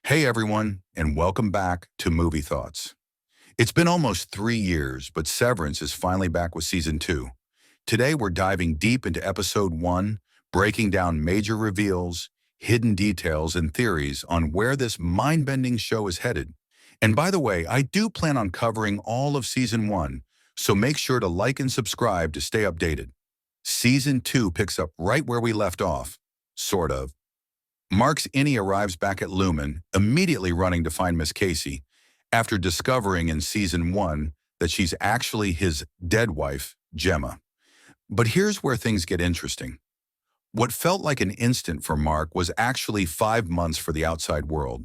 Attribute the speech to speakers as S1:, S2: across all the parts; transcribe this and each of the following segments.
S1: Hey everyone, and welcome back to Movie Thoughts. It's been almost 3 years, but Severance is finally back with Season 2. Today we're diving deep into Episode 1, breaking down major reveals, hidden details, and theories on where this mind-bending show is headed. And by the way, I do plan on covering all of Season 1, so make sure to like and subscribe to stay updated. Season 2 picks up right where we left off, sort of. Mark's Innie arrives back at Lumen, immediately running to find Miss Casey, after discovering in Season 1 that she's actually his dead wife, Gemma. But here's where things get interesting. What felt like an instant for Mark was actually 5 months for the outside world,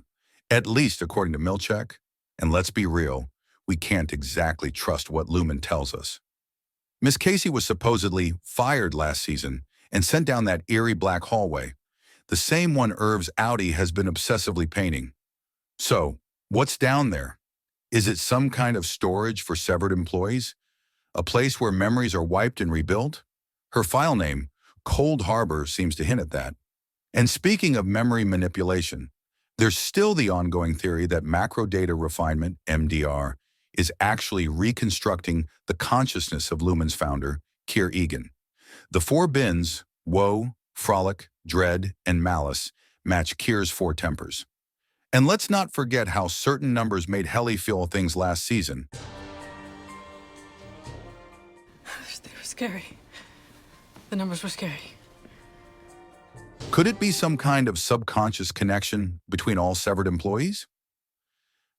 S1: at least according to Milchek. And let's be real, we can't exactly trust what Lumen tells us. Miss Casey was supposedly fired last season and sent down that eerie black hallway, the same one Irv's Audi has been obsessively painting. So, what's down there? Is it some kind of storage for severed employees? A place where memories are wiped and rebuilt? Her file name, Cold Harbor, seems to hint at that. And speaking of memory manipulation, there's still the ongoing theory that macro data refinement, MDR, is actually reconstructing the consciousness of Lumen's founder, Keir Egan. The four bins, woe, frolic, dread, and malice, match Keir's four tempers. And let's not forget how certain numbers made Helly feel things last season.
S2: They were scary. The numbers were scary.
S1: Could it be some kind of subconscious connection between all severed employees?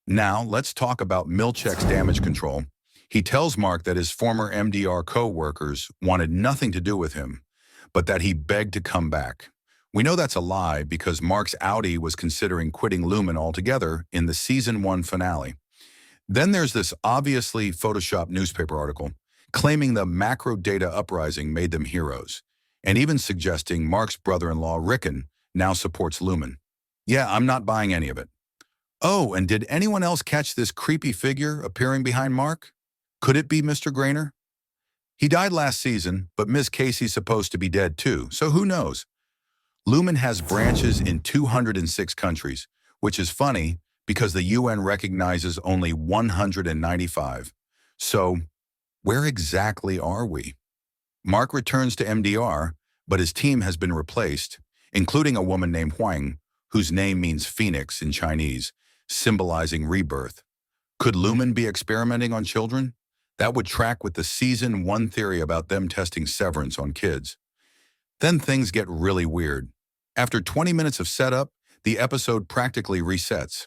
S1: Now, let's talk about Milchek's damage control. He tells Mark that his former MDR co-workers wanted nothing to do with him, but that he begged to come back. We know that's a lie because Mark's Audi was considering quitting Lumen altogether in the Season 1 finale. Then there's this obviously Photoshopped newspaper article claiming the macro data uprising made them heroes, and even suggesting Mark's brother-in-law, Rickon, now supports Lumen. Yeah, I'm not buying any of it. Oh, and did anyone else catch this creepy figure appearing behind Mark? Could it be Mr. Grainer? He died last season, but Miss Casey's supposed to be dead too, so who knows? Lumen has branches in 206 countries, which is funny because the UN recognizes only 195. So, where exactly are we? Mark returns to MDR, but his team has been replaced, including a woman named Huang, whose name means phoenix in Chinese, symbolizing rebirth. Could Lumen be experimenting on children? That would track with the Season 1 theory about them testing Severance on kids. Then things get really weird. After 20 minutes of setup, the episode practically resets.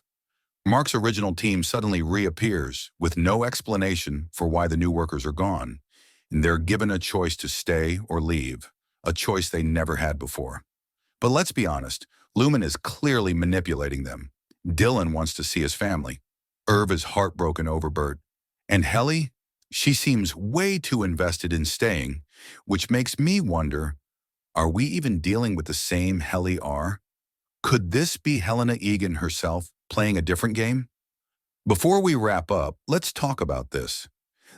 S1: Mark's original team suddenly reappears with no explanation for why the new workers are gone, and they're given a choice to stay or leave, a choice they never had before. But let's be honest, Lumen is clearly manipulating them. Dylan wants to see his family. Irv is heartbroken over Bert. And Helly? She seems way too invested in staying, which makes me wonder, are we even dealing with the same Helly R? Could this be Helena Egan herself playing a different game? Before we wrap up, let's talk about this.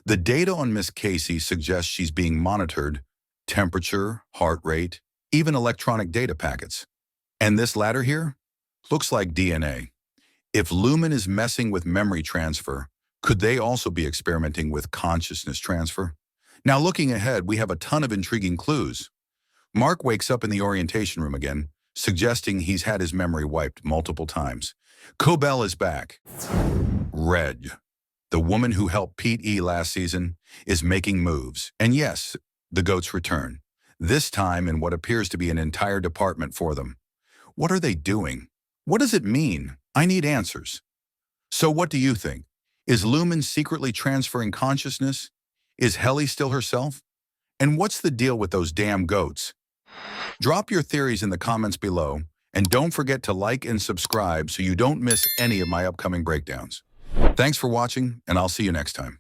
S1: The data on Miss Casey suggests she's being monitored, temperature, heart rate, even electronic data packets. And this latter here looks like DNA. If Lumen is messing with memory transfer, could they also be experimenting with consciousness transfer? Now looking ahead, we have a ton of intriguing clues. Mark wakes up in the orientation room again, suggesting he's had his memory wiped multiple times. Cobel is back. Reg, the woman who helped Pete E. last season, is making moves. And yes, the goats return, this time in what appears to be an entire department for them. What are they doing? What does it mean? I need answers. So what do you think? Is Lumen secretly transferring consciousness? Is Helly still herself? And what's the deal with those damn goats? Drop your theories in the comments below, and don't forget to like and subscribe so you don't miss any of my upcoming breakdowns. Thanks for watching, and I'll see you next time.